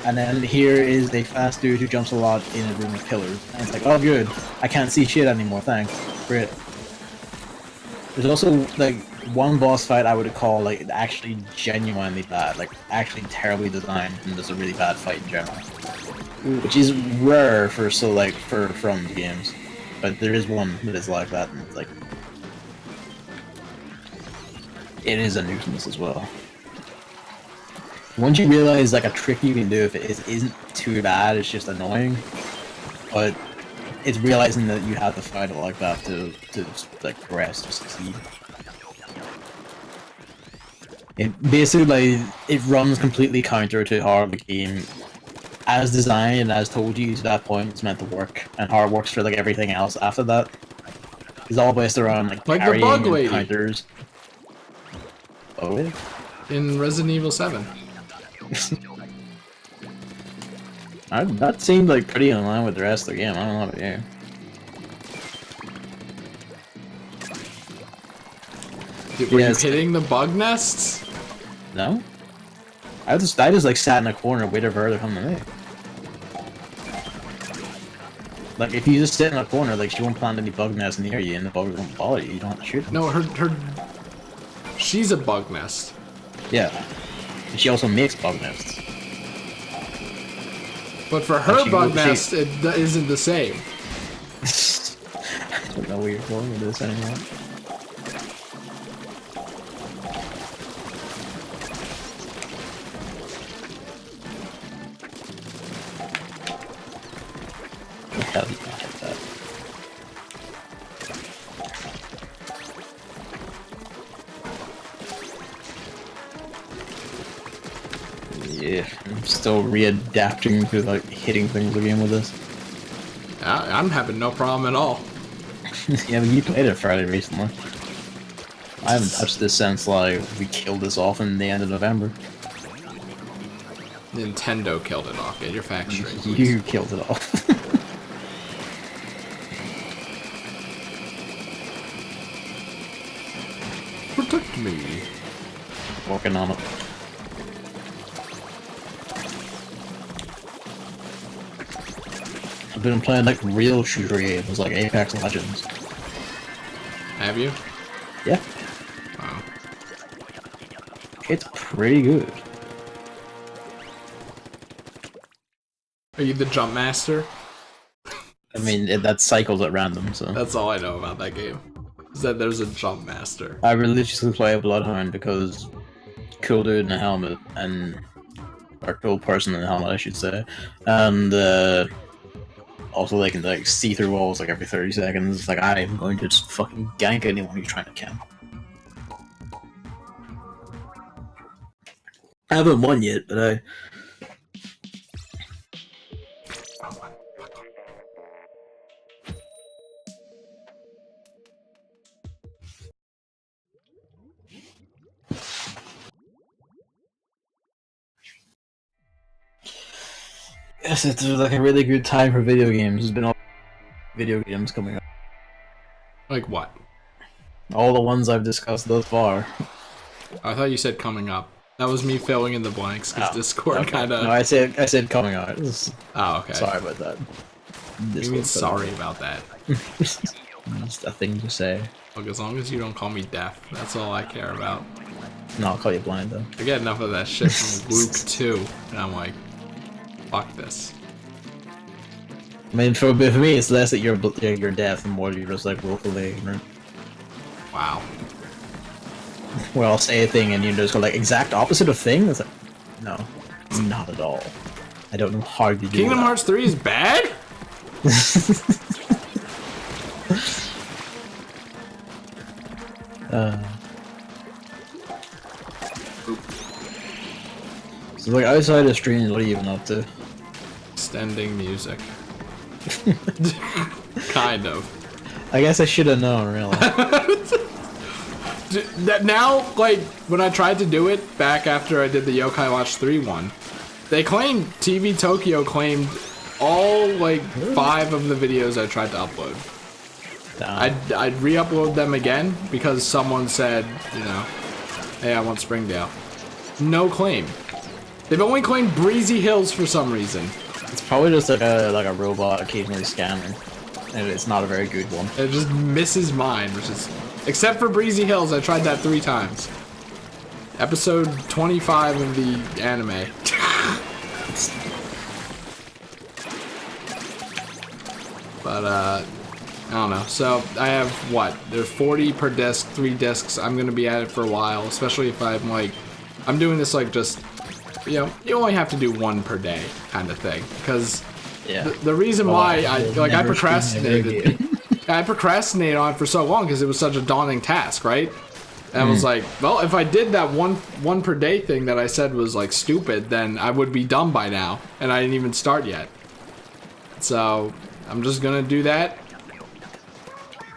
and then here is a fast dude who jumps a lot in a room with pillars. And it's like, oh good, I can't see shit anymore, thanks. Great. There's also like one boss fight I would call like actually genuinely bad, like actually terribly designed, and just a really bad fight in general, which is rare for from games, but there is one that is like that, and it's like it is a nuisance as well. Once you realize like a trick you can do if it isn't too bad, it's just annoying, but it's realizing that you have to fight it like that to like progress, to succeed. It basically like it runs completely counter to how the game, as designed and as told you to that point, it's meant to work, and how it works for like everything else after that. It's all based around like the parrying bug and lady counters. Oh, really? In Resident Evil 7. That seemed like pretty in line with the rest of the game. I don't know about you. Were you hitting the bug nests? No? I just like sat in a corner waiting for her to come to me. Like if you just sit in a corner, like she won't plant any bug nests near you and the bugs won't bother you, you don't have to shoot them. No, she's a bug nest. Yeah. And she also makes bug nests. But for her bug nest, it isn't the same. I don't know where you're going with this anymore. How do you not hit that? Yeah, I'm still readapting to like hitting things again with this. I'm having no problem at all. Yeah, but you played it fairly recently. I haven't touched this since like we killed this off in the end of November. Nintendo killed it off. Get your facts straight, please. You killed it off. Protect me. Working on it. I've been playing like real shooter games like Apex Legends. Have you? Yeah. Wow. It's pretty good. Are you the jump master? I mean, that cycles at random, so. That's all I know about that game. Is that there's a jump master. I religiously play Bloodhound because cool dude in a helmet and or cool person in a helmet, I should say, and also they can like see through walls like every 30 seconds. It's like I am going to just fucking gank anyone who's trying to camp. I haven't won yet, but I. Yes, it's like a really good time for video games. There's been all video games coming up. Like what? All the ones I've discussed thus far. I thought you said coming up. That was me filling in the blanks because Discord okay. kind of. No, I said coming out. Oh, okay. Sorry about that. You mean sorry about that? Just a thing to say. Look, as long as you don't call me deaf, that's all I care about. No, I'll call you blind though. I get enough of that shit from Luke 2, and I'm like, fuck this. I mean, for me, it's less that you're deaf and more you're just like willfully ignorant. Wow. Well, I'll say a thing and you just go like exact opposite of thing. It's like, no, not at all. I don't know how you do Kingdom Hearts 3 is bad? So like outside of streams, what are you even up to? Extending music. Kind of. I guess I should have known, really. Now, like, when I tried to do it back after I did the Yokai Watch 3 one, they claimed, TV Tokyo claimed all like 5 of the videos I tried to upload. I'd re-upload them again because someone said, you know, hey, I want Springdale. No claim. They've only claimed Breezy Hills for some reason. It's probably just like a robot occasionally scamming, and it's not a very good one. It just misses mine, which is, except for Breezy Hills, I tried that 3 times. Episode 25 of the anime. But I don't know. So I have what? There's 40 per disc, 3 discs. I'm gonna be at it for a while, especially if I'm like, I'm doing this like just, you know, you only have to do 1 per day kind of thing. Because the reason why I procrastinated, I procrastinated on it for so long because it was such a daunting task, right? And I was like, well, if I did that one per day thing that I said was like stupid, then I would be done by now, and I didn't even start yet. So I'm just gonna do that.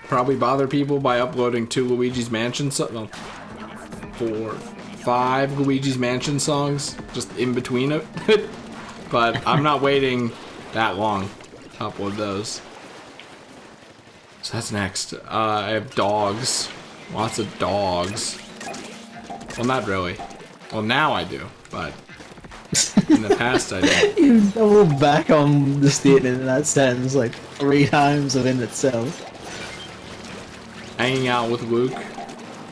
Probably bother people by uploading 2 Luigi's Mansion songs, 4, 5 Luigi's Mansion songs, just in between it. But I'm not waiting that long to upload those. So that's next. I have dogs. Lots of dogs. Well, not really. Well, now I do, but in the past I didn't. You doubled back on the statement in that sentence like 3 times within itself. Hanging out with Luke,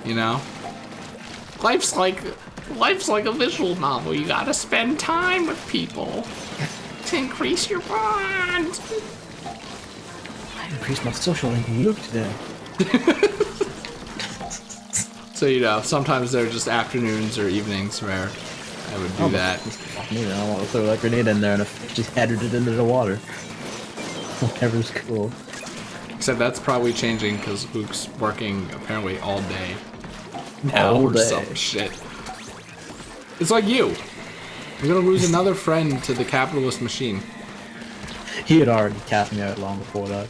you know? Life's like a visual novel. You gotta spend time with people to increase your bond. I increased my social link with Luke today. So, you know, sometimes there are just afternoons or evenings where I would do that. Fuck me, I want to throw that grenade in there and just headed it into the water. Whatever's cool. Except that's probably changing because Luke's working apparently all day now All or day. some shit. It's like you. You're gonna lose another friend to the capitalist machine. He had already cast me out long before that.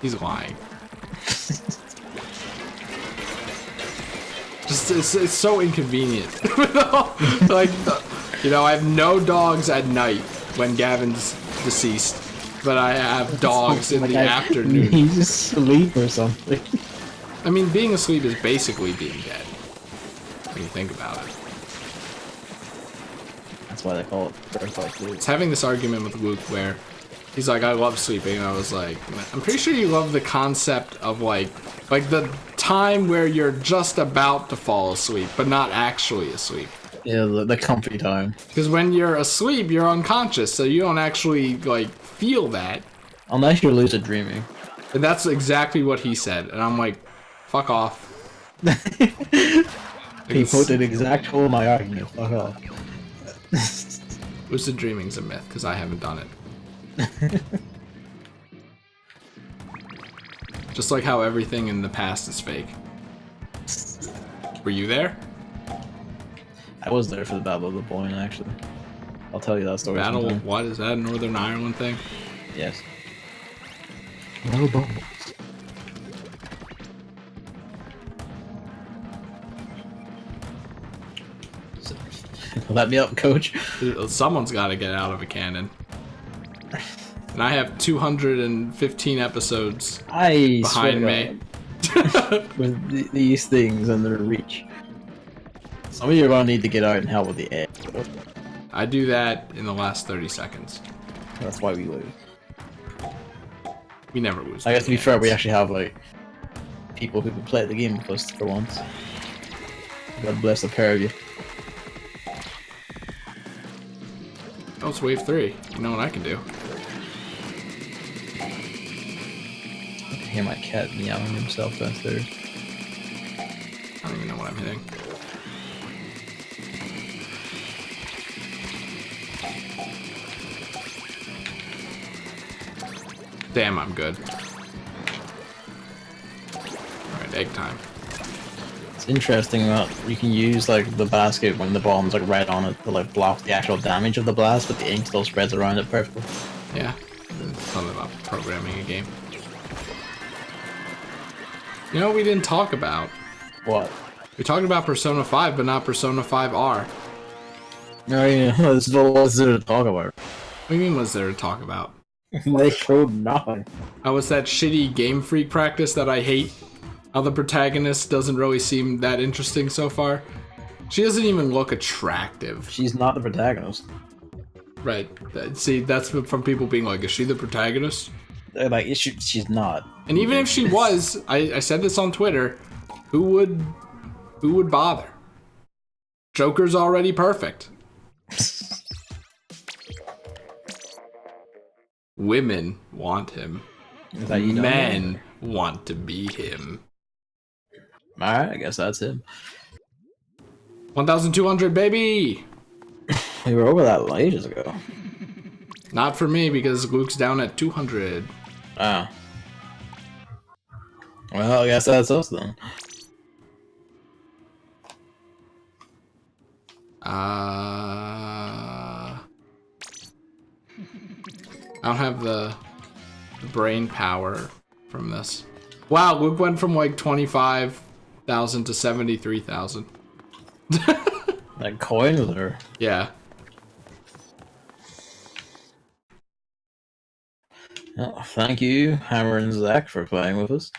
He's lying. Just it's so inconvenient. Like, you know, I have no dogs at night when Gavin's deceased. But I have dogs in the afternoon. He's asleep or something. I mean, being asleep is basically being dead. When you think about it. That's why they call it birthright sleep. It's having this argument with Luke where he's like, I love sleeping. And I was like, I'm pretty sure you love the concept of like the time where you're just about to fall asleep, but not actually asleep. Yeah, the comfy time. Because when you're asleep, you're unconscious, so you don't actually like feel that. Unless you're lucid dreaming. And that's exactly what he said, and I'm like, fuck off. He put an exact hole in my argument. Fuck off. Lucid dreaming's a myth because I haven't done it. Just like how everything in the past is fake. Were you there? I was there for the Battle of the Boyne, actually. I'll tell you that story. Battle sometime. of what? Is that a Northern Ireland thing? Yes. No balls. Let me up, coach. Someone's got to get out of a cannon. And I have 215 episodes behind me. With these things and their reach. Some of you are going to need to get out and help with the egg. I do that in the last 30 seconds. That's why we lose. We never lose. I guess to be fair, we actually have like people who can play the game with us for once. God bless the pair of you. Oh, it's wave 3. You know what I can do? I can hear my cat meowing himself downstairs. I don't even know what I'm hitting. Damn, I'm good. Alright, egg time. It's interesting that you can use like the basket when the bomb's like right on it to like block the actual damage of the blast, but the ink still spreads around it perfectly. Yeah, there's something about programming a game. You know what we didn't talk about? What? We talked about Persona 5, but not Persona 5R. Oh yeah, this is what was there to talk about. What do you mean was there to talk about? They showed nothing. Oh, it's that shitty Game Freak practice that I hate. How the protagonist doesn't really seem that interesting so far. She doesn't even look attractive. She's not the protagonist. Right. See, that's from people being like, is she the protagonist? Like, she's not. And even if she was, I said this on Twitter, who would bother? Joker's already perfect. Women want him. Men want to be him. Alright, I guess that's him. 1,200, baby! We were over that ages ago. Not for me, because Luke's down at 200. Oh. Well, I guess that's us then. I don't have the brain power from this. Wow, Luke went from like 25,000 to 73,000. That coin with her. Yeah. Oh, thank you, Hammer and Zach, for playing with us.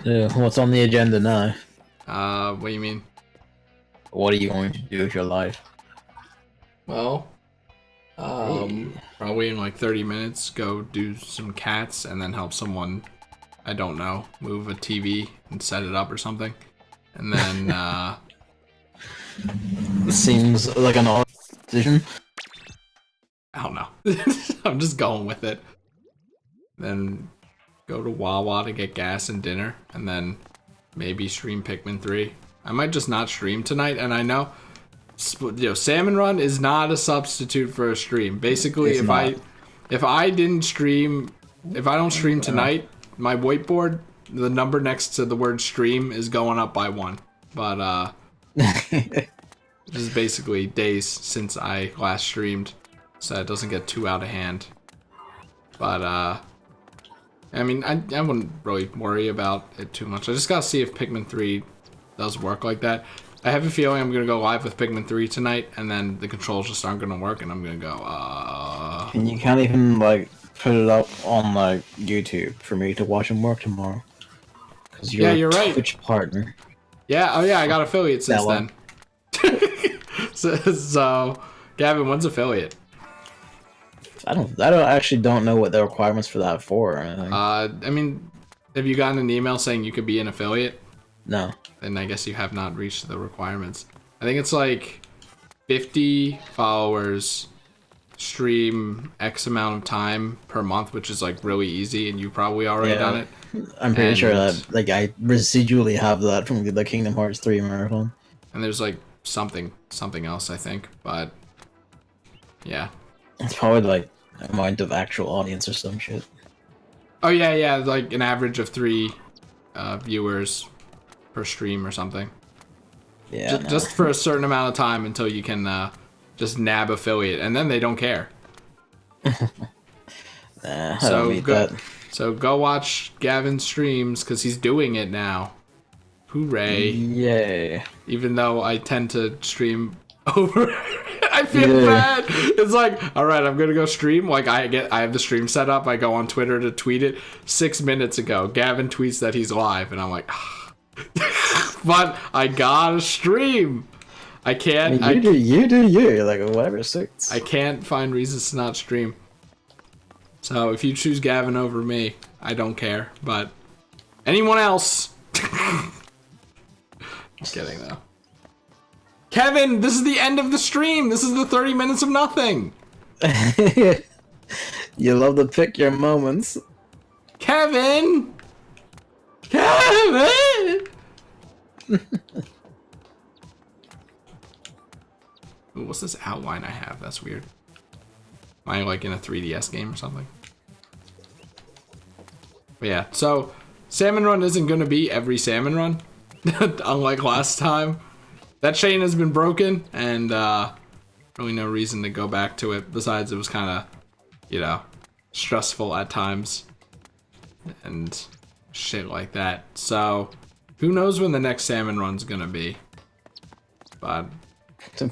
Yeah, what's on the agenda now? What do you mean? What are you going to do with your life? Well, probably in like 30 minutes, go do some cats and then help someone, I don't know, move a TV and set it up or something. And then, Seems like an odd decision. I don't know. I'm just going with it. Then go to Wawa to get gas and dinner, and then maybe stream Pikmin 3. I might just not stream tonight, and I know, Salmon Run is not a substitute for a stream. Basically, if I don't stream tonight, my whiteboard, the number next to the word stream is going up by 1. But this is basically days since I last streamed, so it doesn't get too out of hand. But I mean, I wouldn't really worry about it too much. I just gotta see if Pikmin 3 does work like that. I have a feeling I'm gonna go live with Pikmin 3 tonight, and then the controls just aren't gonna work, and I'm gonna go, And you can't even, like, put it up on, like, YouTube for me to watch and work tomorrow. Because you're right. Twitch partner. Yeah, oh yeah, I got affiliate since then. so, Gavin, when's affiliate? I don't know what the requirements for that for or anything. I mean, have you gotten an email saying you could be an affiliate? No. Then I guess you have not reached the requirements. I think it's like 50 followers, stream X amount of time per month, which is like really easy, and you've probably already done it. I'm pretty sure that, like, I residually have that from the Kingdom Hearts 3 marathon. And there's like something else, I think, but yeah. It's probably like amount of actual audience or some shit. Oh yeah, like an average of 3 viewers per stream or something. Yeah. Just for a certain amount of time until you can just nab affiliate, and then they don't care. I don't need that. So go watch Gavin's streams because he's doing it now. Hooray! Yay! Even though I tend to stream over. I feel bad. It's like, all right, I'm gonna go stream. Like I have the stream set up. I go on Twitter to tweet it. 6 minutes ago, Gavin tweets that he's live, and I'm like, but I gotta stream. I can't. I mean, you do you. Like whatever suits. I can't find reasons to not stream. So if you choose Gavin over me, I don't care. But anyone else? Just kidding though. Kevin, this is the end of the stream. This is the 30 minutes of nothing. You love to pick your moments. Kevin! Kevin! Ooh, what's this outline I have? That's weird. Am I like in a 3DS game or something? But yeah, so Salmon Run isn't going to be every Salmon Run. Unlike last time. That chain has been broken, and really no reason to go back to it. Besides, it was kind of, stressful at times. And shit like that. So, who knows when the next Salmon Run's gonna be. But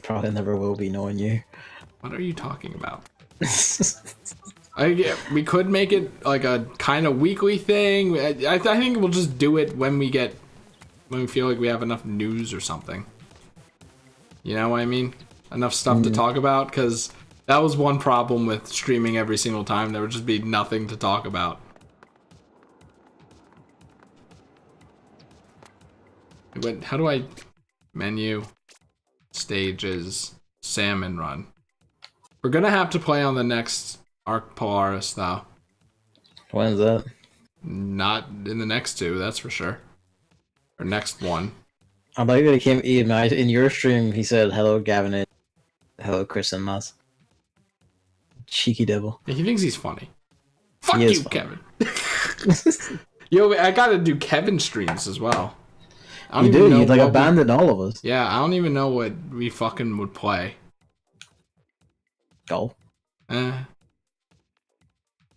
Probably never will be knowing you. What are you talking about? We could make it like a kind of weekly thing. I think we'll just do it when we feel like we have enough news or something. You know what I mean? Enough stuff to talk about, because that was one problem with streaming every single time. There would just be nothing to talk about. But how do I menu stages salmon run? We're gonna have to play on the next Arc Polaris though. When is that? Not in the next two, that's for sure. Or next one. I like that he came in your stream. He said, "Hello, Gavin, and hello, Chris and Mas." Cheeky devil. Yeah, he thinks he's funny. Fuck you, Kevin. Yo, I gotta do Kevin streams as well. You do. You like abandoned all of us. Yeah, I don't even know what we fucking would play. Golf. Eh.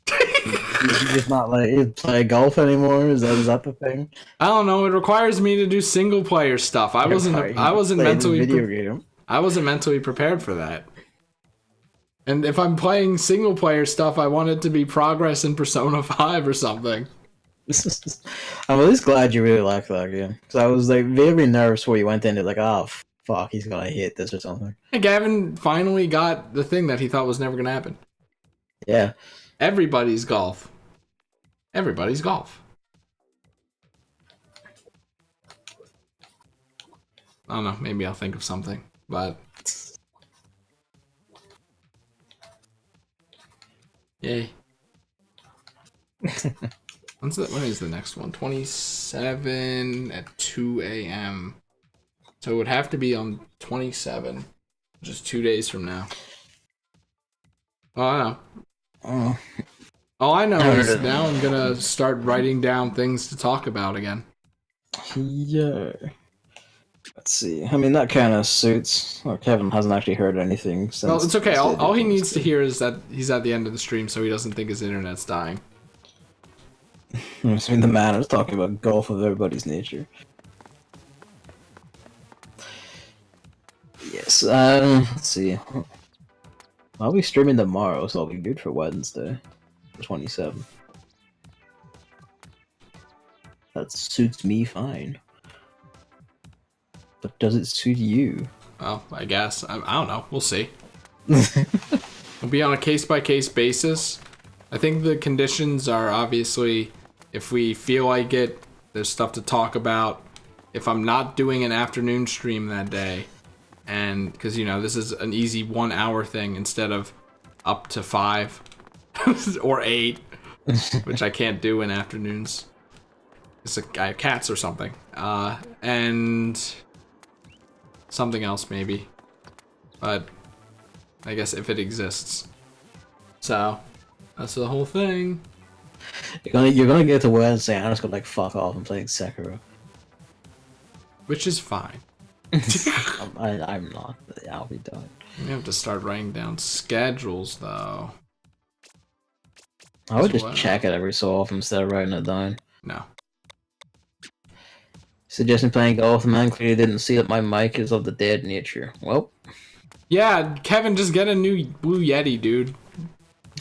You just not let you play golf anymore? Is that the thing? I don't know. It requires me to do single player stuff. I wasn't mentally prepared for that. And if I'm playing single player stuff, I want it to be progress in Persona 5 or something. I'm at least glad you really like that game. Because I was like very nervous before you went into like, oh fuck, he's gonna hit this or something. And Gavin finally got the thing that he thought was never gonna happen. Yeah. Everybody's golf. Everybody's golf. I don't know, maybe I'll think of something, but yay. When is the next one? 27 at 2 a.m. So it would have to be on 27, which is 2 days from now. Oh, I know. Oh. All I know is now I'm gonna start writing down things to talk about again. Yeah. Let's see. I mean, that kind of suits. Well, Kevin hasn't actually heard anything since. Well, it's okay. All he needs to hear is that he's at the end of the stream, so he doesn't think his internet's dying. I mean, the man was talking about golf of everybody's nature. Yes. Let's see. I'll be streaming tomorrow, so I'll be good for Wednesday, the 27th. That suits me fine. But does it suit you? Well, I guess. I don't know. We'll see. It'll be on a case-by-case basis. I think the conditions are obviously, if we feel like it, there's stuff to talk about. If I'm not doing an afternoon stream that day, and because, you know, this is an easy 1 hour thing instead of up to 5 or 8, which I can't do in afternoons. I have cats or something. And something else maybe. But I guess if it exists. So that's the whole thing. You're gonna get to Wednesday and I'm just gonna like fuck off and play Sekiro. Which is fine. I'm not. I'll be done. We have to start writing down schedules though. I would just check it every so often instead of writing it down. No. Suggesting playing golf, the man clearly didn't see that my mic is of the dead nature. Well. Yeah, Kevin, just get a new Blue Yeti, dude.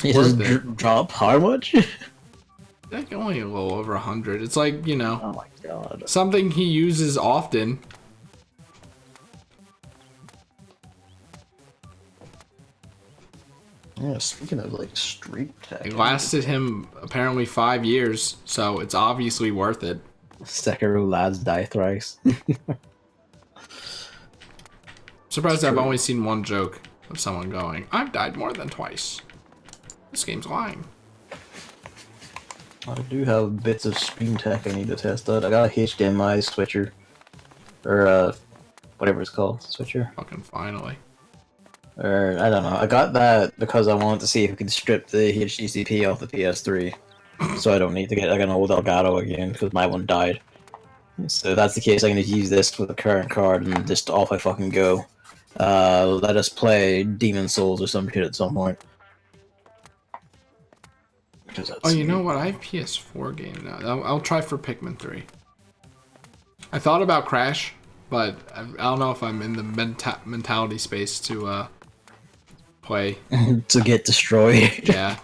He just drop how much? Like only a little over 100. It's like, you know. Oh my god. Something he uses often. Yeah, speaking of like street tech. It lasted him apparently 5 years, so it's obviously worth it. Sekiro lads die thrice. Surprised I've only seen one joke of someone going, I've died more than twice. This game's lying. I do have bits of stream tech I need to test out. I got a HDMI switcher. Or, whatever it's called. Switcher? Fucking finally. Or, I don't know. I got that because I wanted to see if we could strip the HDCP off the PS3. So I don't need to get like an old Elgato again, because my one died. So if that's the case, I can just use this with the current card and just off I fucking go. Let us play Demon Souls or some shit at some point. Oh, you know what? I have PS4 game now. I'll try for Pikmin 3. I thought about Crash, but I don't know if I'm in the mentality space to play. To get destroyed. Yeah.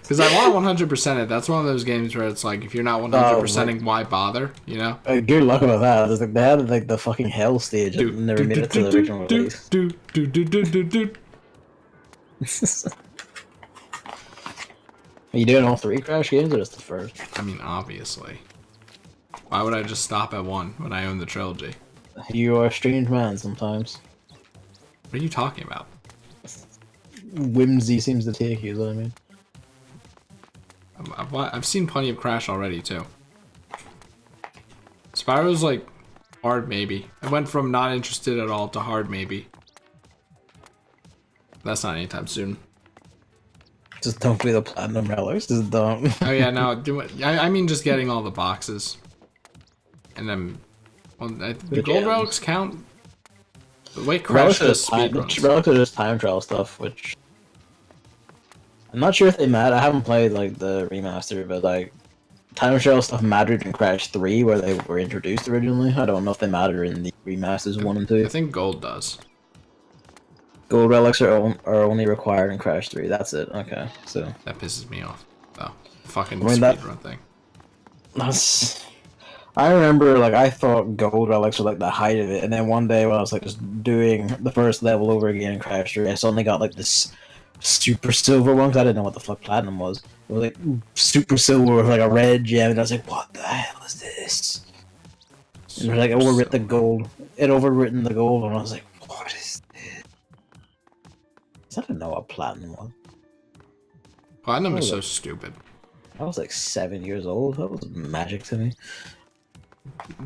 Because I want to 100% it. That's one of those games where it's like, if you're not 100%ing, why bother? You know? Good luck about that. There's like, they had like the fucking hell stage and never made it to the original release. Are you doing all 3 Crash games or just the first? I mean, obviously. Why would I just stop at 1 when I own the trilogy? You are a strange man sometimes. What are you talking about? Whimsy seems to take you, is what I mean. I've seen plenty of Crash already, too. Spyro's like, hard maybe. I went from not interested at all to hard maybe. That's not anytime soon. Just don't play the platinum relics, just don't. Oh yeah, no, I mean just getting all the boxes. And then, well, do gold relics count? The way Crash does speedruns. Relics are just time trial stuff, which... I'm not sure if they matter. I haven't played like the remaster, but like time trial stuff mattered in Crash 3 where they were introduced originally. I don't know if they matter in the remasters 1 and 2. I think gold does. Gold relics are only required in Crash 3. That's it. Okay, so that pisses me off. Oh, fucking speedrun thing. That's... I remember, like, I thought gold relics were, like, the height of it, and then one day when I was, like, just doing the first level over again in Crash 3, I suddenly got, like, this super silver one, because I didn't know what the fuck platinum was. It was, like, super silver with, like, a red gem, and I was like, what the hell is this? And it was, like, overwritten the gold. It overwritten the gold, and I was like, what is this? I didn't know what platinum was. Platinum is so stupid. I was, like, 7 years old. That was magic to me.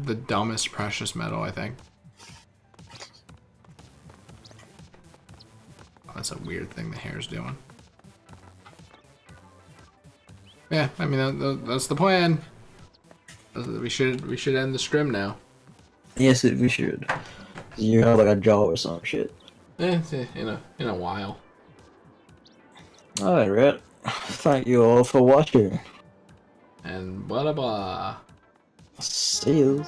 The dumbest precious metal, I think. Oh, that's a weird thing the hair's doing. Yeah, I mean that's the plan. We should end the stream now. Yes, we should. You have like a job or some shit. In a while. Alright, thank you all for watching. And blah blah blah. See you.